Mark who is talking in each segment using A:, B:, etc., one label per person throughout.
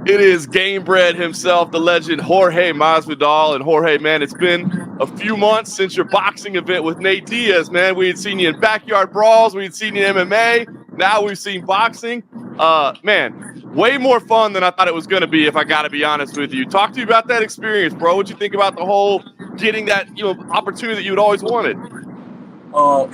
A: It is Game Bread himself, the legend Jorge Masvidal. And Jorge, man, it's been a few months since your boxing event with Nate Diaz, man. We had seen you in backyard brawls. We had seen you in MMA. Now we've seen boxing. Man, way more fun than I thought it was going to be, if I got to be honest with you. Talk to me about that experience, bro. What'd you think about the whole getting that, opportunity that you had always wanted?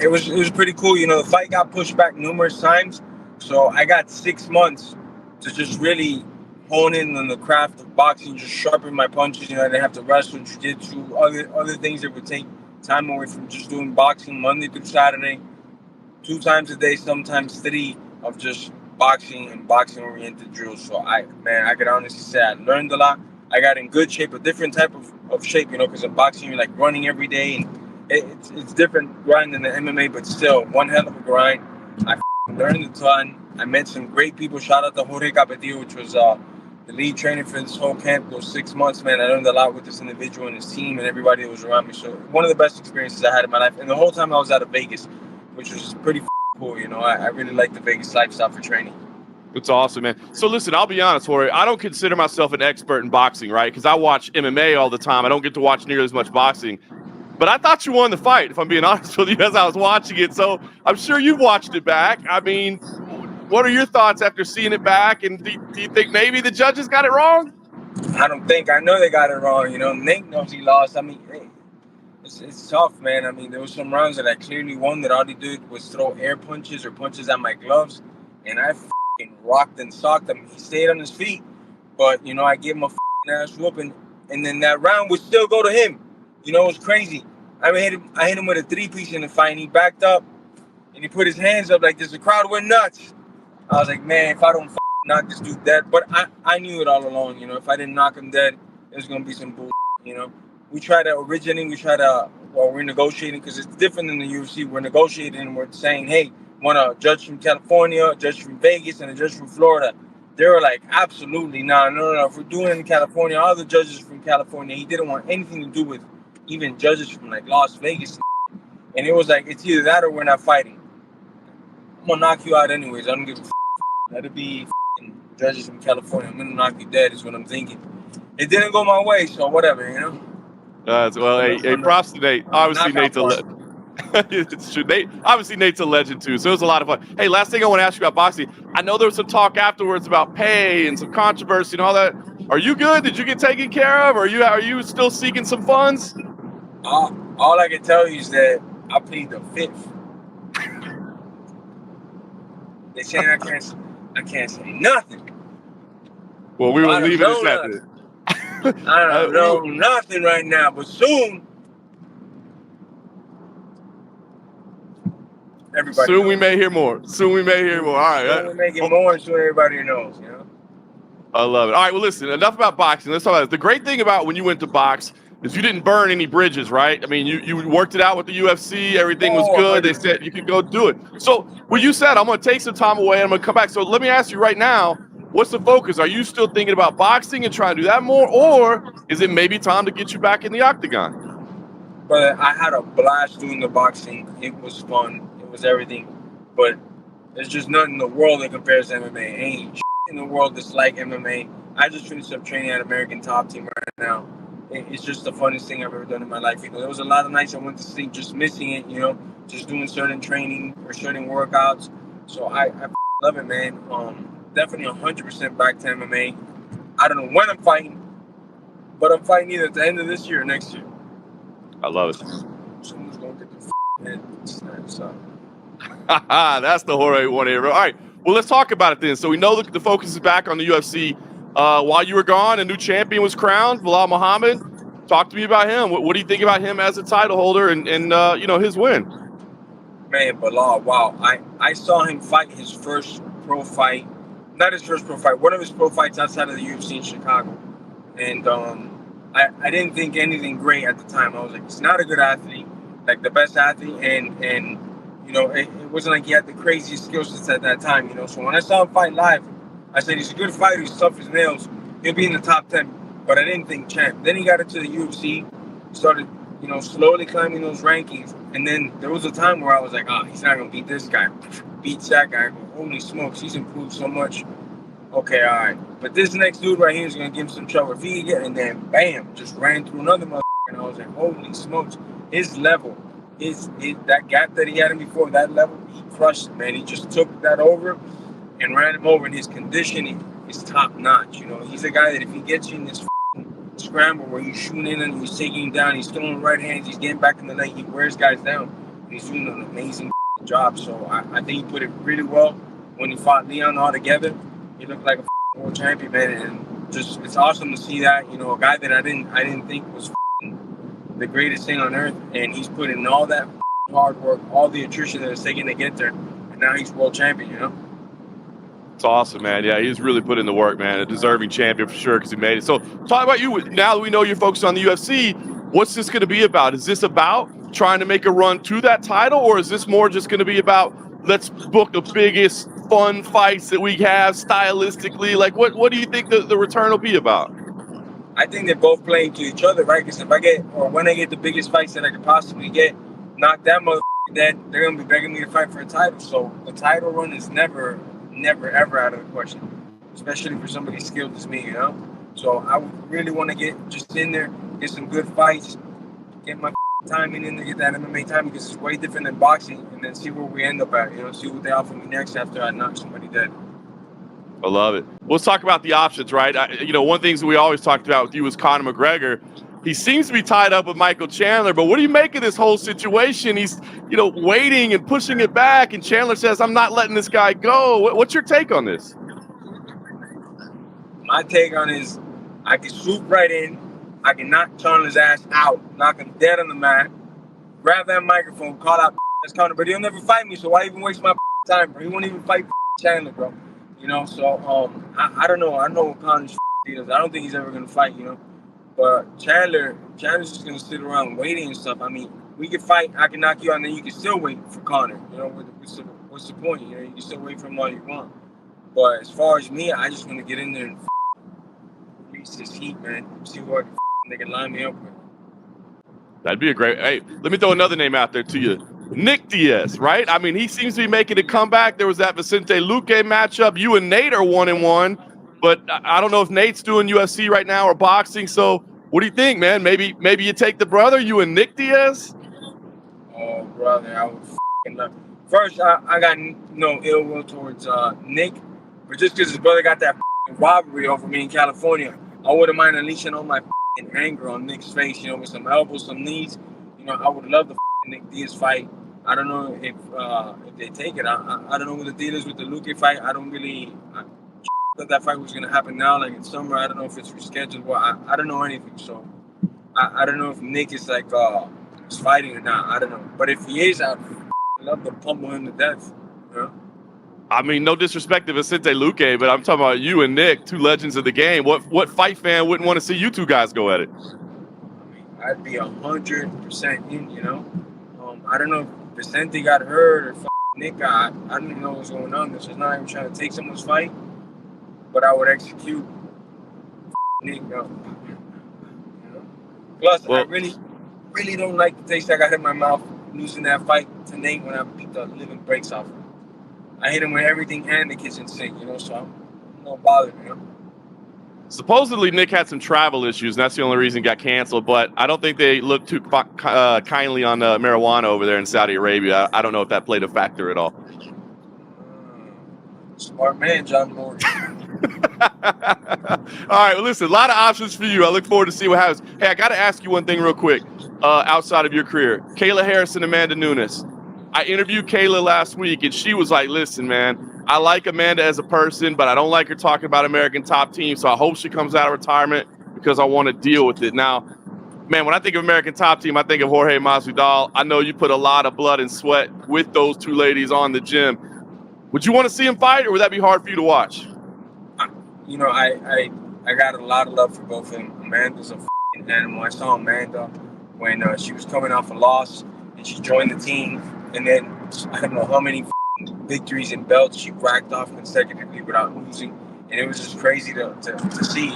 B: It was pretty cool. The fight got pushed back numerous times, so I got 6 months to just really hone in on the craft of boxing, just sharpen my punches. I didn't have to wrestle, jiu-jitsu, other things that would take time away from just doing boxing Monday through Saturday, 2 times a day, sometimes 3 of just boxing and boxing-oriented drills. So I could honestly say I learned a lot. I got in good shape, a different type of shape, because in boxing you're like running every day, and it's different grind than the MMA, but still one hell of a grind. I learned a ton. I met some great people. Shout out to Jorge Capetillo, which was the lead trainer for this whole camp. Those 6 months, man, I learned a lot with this individual and his team and everybody that was around me. So one of the best experiences I had in my life. And the whole time I was out of Vegas, which was pretty cool. I really like the Vegas lifestyle for training.
A: It's awesome, man. So listen, I'll be honest, Jorge. I don't consider myself an expert in boxing, right? Because I watch MMA all the time. I don't get to watch nearly as much boxing. But I thought you won the fight, if I'm being honest with you, as I was watching it. So I'm sure you've watched it back. I mean, what are your thoughts after seeing it back? And do you think maybe the judges got it wrong?
B: I don't think. I know they got it wrong. Nate knows he lost. I mean, hey, it's tough, man. I mean, there was some rounds that I clearly won that all he did was throw air punches or punches at my gloves. And I rocked and socked him. He stayed on his feet. But, I gave him a ass whooping. And then that round would still go to him. It was crazy. I hit him with a 3-piece in the fight, and he backed up, and he put his hands up like this. The crowd went nuts. I was like, man, if I don't knock this dude dead. But I knew it all along, if I didn't knock him dead, there's going to be some bullshit, We try to we're negotiating, because it's different than the UFC. We're negotiating, and we're saying, hey, want a judge from California, a judge from Vegas, and a judge from Florida. They were like, absolutely, no. If we're doing it in California, all the judges from California, he didn't want anything to do with even judges from like Las Vegas. And it was like, it's either that or we're not fighting. I'm gonna knock you out anyways. I don't give a f***. Let it be judges from California. I'm gonna knock you dead is what I'm thinking. It didn't go my way, so whatever,
A: Props to Nate. Obviously, Nate's a legend. It's true. Obviously, Nate's a legend too, so it was a lot of fun. Hey, last thing I want to ask you about boxing. I know there was some talk afterwards about pay and some controversy and all that. Are you good? Did you get taken care of? Are you still seeking some funds?
B: All I can tell you is that I plead the 5th. They saying I can't say nothing.
A: Well, we will leave it at that.
B: I don't know nothing right now, but soon.
A: Soon we may hear more. All right.
B: Soon we may get more, and soon everybody knows,
A: I love it. All right, well, listen, enough about boxing. Let's talk about it. The great thing about when you went to box is you didn't burn any bridges, right? I mean, you worked it out with the UFC. Everything was good. They said you could go do it. So when you said, I'm going to take some time away, I'm going to come back. So let me ask you right now, what's the focus? Are you still thinking about boxing and trying to do that more? Or is it maybe time to get you back in the octagon?
B: But I had a blast doing the boxing. It was fun. It was everything. But there's just nothing in the world that compares to MMA. Ain't shit in the world that's like MMA. I just finished up training at American Top Team right now. It's just the funnest thing I've ever done in my life. There was a lot of nights I went to sleep just missing it, just doing certain training or certain workouts. So I love it, man. Definitely 100% back to MMA. I don't know when I'm fighting, but I'm fighting either at the end of this year or next year.
A: I love it.
B: Someone's going to get the head snapped, so.
A: That's the Jorge one here. All right, well, let's talk about it then. So we know the focus is back on the UFC. While you were gone, a new champion was crowned, Belal Muhammad. Talk to me about him. What do you think about him as a title holder and his win?
B: Man, Belal, wow. I saw him fight his first pro fight. Not his first pro fight. One of his pro fights outside of the UFC in Chicago. And I didn't think anything great at the time. I was like, he's not a good athlete, like the best athlete. And it wasn't like he had the craziest skill sets at that time, So when I saw him fight live, I said, he's a good fighter. He's tough as nails. He'll be in the top 10. But I didn't think champ. Then he got into the UFC, started, slowly climbing those rankings. And then there was a time where I was like, he's not going to beat this guy. Beats that guy. Holy smokes, he's improved so much. Okay, all right. But this next dude right here is gonna give him some trouble. If he can get in there, bam, just ran through another motherfucker, and I was like, holy smokes, his level, his that gap that he had him before, that level, he crushed it, man. He just took that over and ran him over, and his conditioning is top notch. You know, he's a guy that if he gets you in this scramble where he's shooting in and he's taking him down, he's throwing right hands, he's getting back in the lane, he wears guys down, and he's doing an amazing job. So I think he put it really well when he fought Leon all together. He looked like a world champion, man, and just it's awesome to see that. You know, a guy that I didn't think was the greatest thing on earth, and he's put in all that hard work, all the attrition that it's taken to get there, and now he's world champion. You know.
A: It's awesome, man. Yeah, he's really put in the work, man. A deserving champion for sure because he made it. So talk about you. Now that we know you're focused on the UFC, what's this going to be about? Is this about trying to make a run to that title, or is this more just going to be about let's book the biggest fun fights that we have stylistically? Like, what do you think the return will be about?
B: I think they're both playing to each other, right? Because if I get, or when I get the biggest fights that I could possibly get, knock that motherfucker dead, they're going to be begging me to fight for a title. So the title run is never, ever out of the question, especially for somebody skilled as me, you know? So I would really want to get just in there, get some good fights, get my timing in there, get that MMA timing, because it's way different than boxing, and then see where we end up at, you know, see what they offer me next after I knock somebody dead.
A: I love it. Let's talk about the options, right? One of the things that we always talked about with you was Conor McGregor. He seems to be tied up with Michael Chandler, but what do you make of this whole situation? He's, waiting and pushing it back, and Chandler says, I'm not letting this guy go. What's your take on this?
B: My take on it is I can swoop right in. I can knock Chandler's ass out, knock him dead on the mat, grab that microphone, call out that's Conor, but he'll never fight me, so why even waste my time, bro? He won't even fight Chandler, bro. So I don't know. I know what Conor's is. I don't think he's ever gonna fight, But Chandler's just gonna sit around waiting and stuff. I mean, we could fight. I can knock you out, and then you can still wait for Conor. What's the point? You can still wait for him all you want. But as far as me, I just want to get in there and reach this heat, man. See what they can line me up with.
A: That'd be a great. Hey, let me throw another name out there to you. Nick Diaz, right? I mean, he seems to be making a comeback. There was that Vicente Luque matchup. You and Nate are 1-1, but I don't know if Nate's doing UFC right now or boxing. So what do you think, man? Maybe you take the brother, you and Nick Diaz?
B: Oh, brother, I would f***ing love. First, I got no ill will towards Nick, but just because his brother got that robbery over me in California, I wouldn't mind unleashing all my anger on Nick's face, with some elbows, some knees. I would love the Nick Diaz fight. I don't know if they take it. I don't know what the deal is with the Luque fight. I thought that fight was going to happen now, like in summer. I don't know if it's rescheduled. Well, I don't know anything. So I don't know if Nick is is fighting or not. I don't know. But if he is, I'd love to pummel him to death.
A: I mean, no disrespect to Vicente Luque, but I'm talking about you and Nick, two legends of the game. What fight fan wouldn't want to see you two guys go at it?
B: I mean, I'd be 100% in, I don't know if Vicente got hurt or Nick got. I don't even know what's going on. This is not even trying to take someone's fight, but I would execute Nick. Plus, I really don't like the taste I got in my mouth losing that fight to Nate when I beat the living brakes off him. I hit him with everything and the kitchen sink, so I'm not bothered,
A: Supposedly, Nick had some travel issues, and that's the only reason he got canceled. But I don't think they look too kindly on marijuana over there in Saudi Arabia. I don't know if that played a factor at all.
B: Smart man, John Moore.
A: All right, well, listen, a lot of options for you. I look forward to see what happens. Hey, I got to ask you one thing real quick outside of your career. Kayla Harrison, Amanda Nunes. I interviewed Kayla last week, and she was like, listen, man, I like Amanda as a person, but I don't like her talking about American Top Team, so I hope she comes out of retirement because I want to deal with it. Now, man, when I think of American Top Team, I think of Jorge Masvidal. I know you put a lot of blood and sweat with those two ladies on the gym. Would you want to see them fight, or would that be hard for you to watch?
B: I got a lot of love for both of them. Amanda's a f***ing animal. I saw Amanda when she was coming off a loss, and she joined the team, and then I don't know how many victories and belts she racked off consecutively without losing, and it was just crazy to see.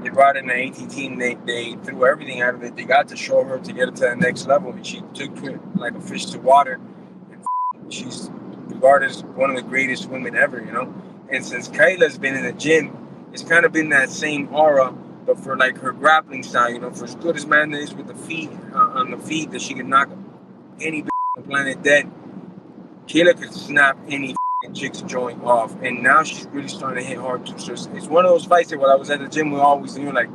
B: They brought in the AT team. They threw everything out of it. They got to show her to get it to the next level, and she took it like a fish to water. And she's regarded as one of the greatest women ever. And since Kayla's been in the gym, it's kind of been that same aura, but for like her grappling style, you know, for as good as Amanda is with the feet, on the feet, that she can knock any on the planet dead, Kayla could snap any chick's joint off, and now she's really starting to hit hard too. So it's one of those fights that when I was at the gym, we always knew like,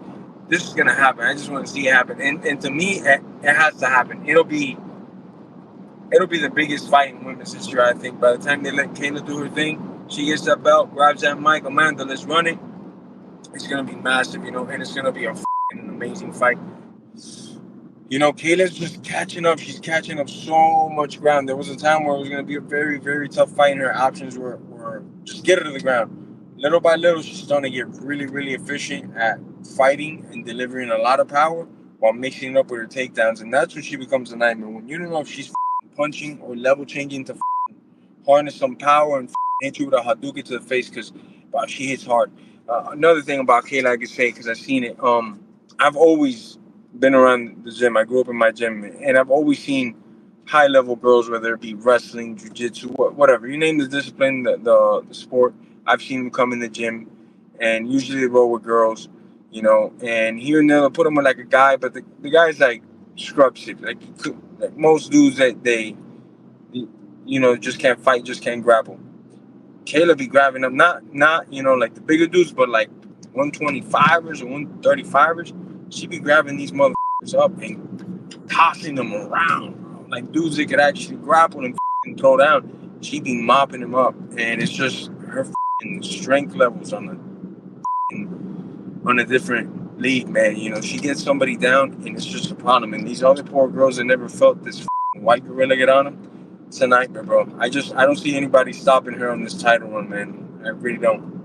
B: this is gonna happen. I just want to see it happen, and to me, it has to happen. It'll be the biggest fight in women's history, I think. By the time they let Kayla do her thing, she gets that belt, grabs that mic, Amanda, let's run it. It's gonna be massive, you know, and it's gonna be an amazing fight. You know, Kayla's just catching up. She's catching up so much ground. There was a time where it was going to be a very, very tough fight, and her options were just get her to the ground. Little by little, she's starting to get really, really efficient at fighting and delivering a lot of power while mixing it up with her takedowns. And that's when she becomes a nightmare. When you don't know if she's punching or level changing to harness some power and hit you with a Hadouken to the face, because she hits hard. Another thing about Kayla I could say, because I've seen it, I've always been around the gym. I grew up in my gym, and I've always seen high-level girls, whether it be wrestling, jiu-jitsu, whatever. You name the discipline, the sport, I've seen them come in the gym, and usually they roll with girls, you know, and here and there they'll put them with like a guy, but the guy's like scrub shit. Like most dudes that they, you know, just can't fight, just can't grapple. Kayla be grabbing up, not you know, like the bigger dudes, but like 125ers or 135ers. She be grabbing these motherfuckers up and tossing them around, like dudes that could actually grapple and throw down. She be mopping them up, and it's just her strength levels on a different league, man. You know, she gets somebody down, and it's just a problem. And these other poor girls that never felt this white gorilla get on them, it's a nightmare, bro. I don't see anybody stopping her on this title run, man. I really don't.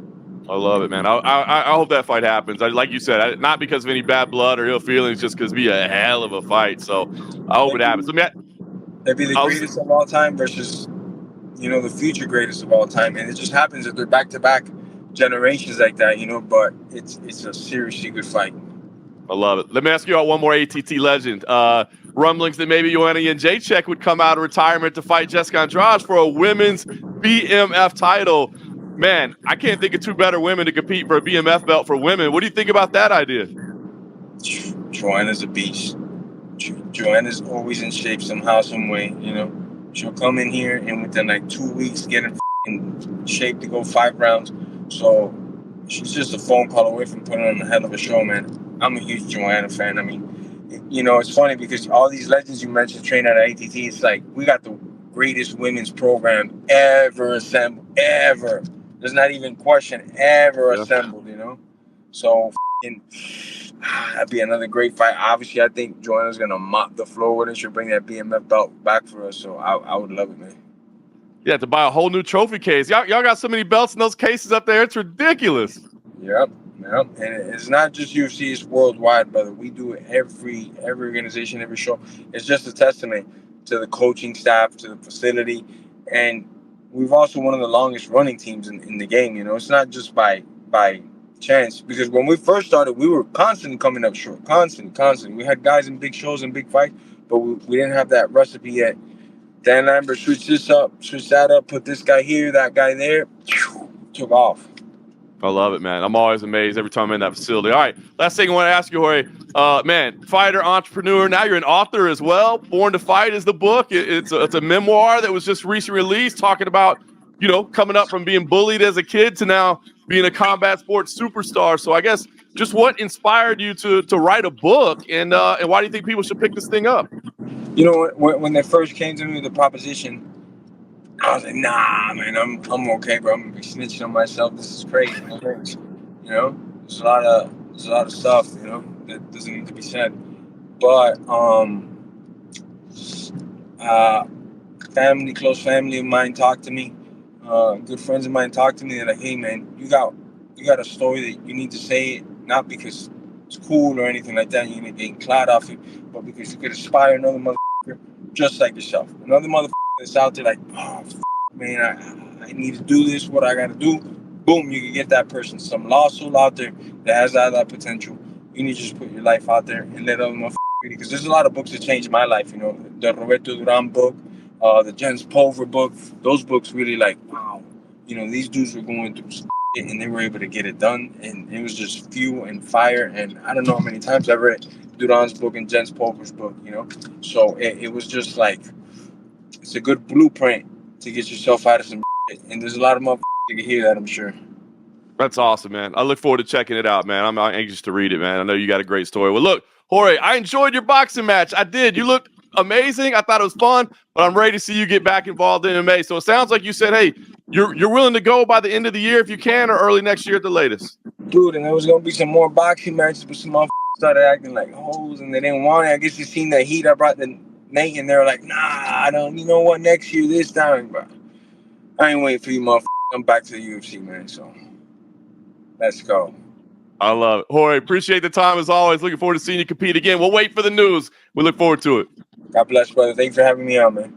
A: I love it, man. I hope that fight happens. Like you said, not because of any bad blood or ill feelings, just because it'd be a hell of a fight. So I hope it happens.
B: It'd be the greatest of all time versus, you know, the future greatest of all time. And it just happens that they're back-to-back generations like that, you know, but it's a seriously good fight.
A: I love it. Let me ask you about one more ATT legend. Rumblings that maybe Joanna Jedrzejczyk would come out of retirement to fight Jessica Andrade for a women's BMF title. Man, I can't think of two better women to compete for a BMF belt for women. What do you think about that idea?
B: Joanna's a beast. Joanna's always in shape somehow, some way, you know. She'll come in here and within like 2 weeks get in shape to go 5 rounds. So she's just a phone call away from putting on a hell of a show, man. I'm a huge Joanna fan. I mean, you know, it's funny because all these legends you mentioned train at ATT, it's like we got the greatest women's program ever assembled, ever. There's not even question, ever assembled, you know? So, that'd be another great fight. Obviously, I think Joanna's going to mop the floor with it. She'll bring that BMF belt back for us. So, I would love it, man.
A: Yeah, to buy a whole new trophy case. Y'all got so many belts in those cases up there. It's ridiculous.
B: Yep. And it's not just UFC, it's worldwide, brother. We do it every organization, every show. It's just a testament to the coaching staff, to the facility, and we've also one of the longest running teams in the game. You know, it's not just by chance, because when we first started, we were constantly coming up short, constantly. We had guys in big shows and big fights, but we didn't have that recipe yet. Dan Lambert switched this up, switched that up, put this guy here, that guy there, took off.
A: I love it, man. I'm always amazed every time I'm in that facility. All right, last thing I want to ask you, Jorge. Man, fighter, entrepreneur. Now you're an author as well. Born to Fight is the book. It's a memoir that was just recently released, talking about, you know, coming up from being bullied as a kid to now being a combat sports superstar. So I guess just what inspired you to write a book, and why do you think people should pick this thing up?
B: You know, when they first came to me with the proposition, I was like, nah, man, I'm okay, bro. I'm gonna be snitching on myself. This is crazy. You know, there's a lot of stuff, you know, that doesn't need to be said. But close family of mine talked to me. Good friends of mine talked to me. They're like, hey, man, you got a story that you need to say it, not because it's cool or anything like that. You're gonna get clout off it, but because you could inspire another motherfucker just like yourself. Another motherfucker that's out there like, oh, man, I need to do this, what I gotta do. Boom, you can get that person. Some lost soul out there that has that potential. You need to just put your life out there and let other motherfuckers read it. Because there's a lot of books that changed my life, you know. The Roberto Duran book, the Pulver book, those books really like, wow. You know, these dudes were going through some and they were able to get it done. And it was just fuel and fire. And I don't know how many times I've read Duran's book and Jens Pulver's book, you know? So it was just like, it's a good blueprint to get yourself out of some shit. And there's a lot of motherfuckers that can hear that, I'm sure.
A: That's awesome, man. I look forward to checking it out, man. I'm anxious to read it, man. I know you got a great story. Well, look, Jorge, I enjoyed your boxing match. I did. You looked amazing. I thought it was fun, but I'm ready to see you get back involved in MMA. So it sounds like you said, hey, you're willing to go by the end of the year if you can, or early next year at the latest.
B: Dude, and there was gonna be some more boxing matches, but some motherfuckers started acting like hoes, and they didn't want it. I guess you seen that heat I brought the Nate, and they were like, nah, I don't. You know what? Next year, this time, bro. I ain't waiting for you, motherfuckers. I'm back to the UFC, man. So let's go.
A: I love it. Jorge, appreciate the time as always. Looking forward to seeing you compete again. We'll wait for the news. We look forward to it.
B: God bless, brother. Thanks for having me on, man.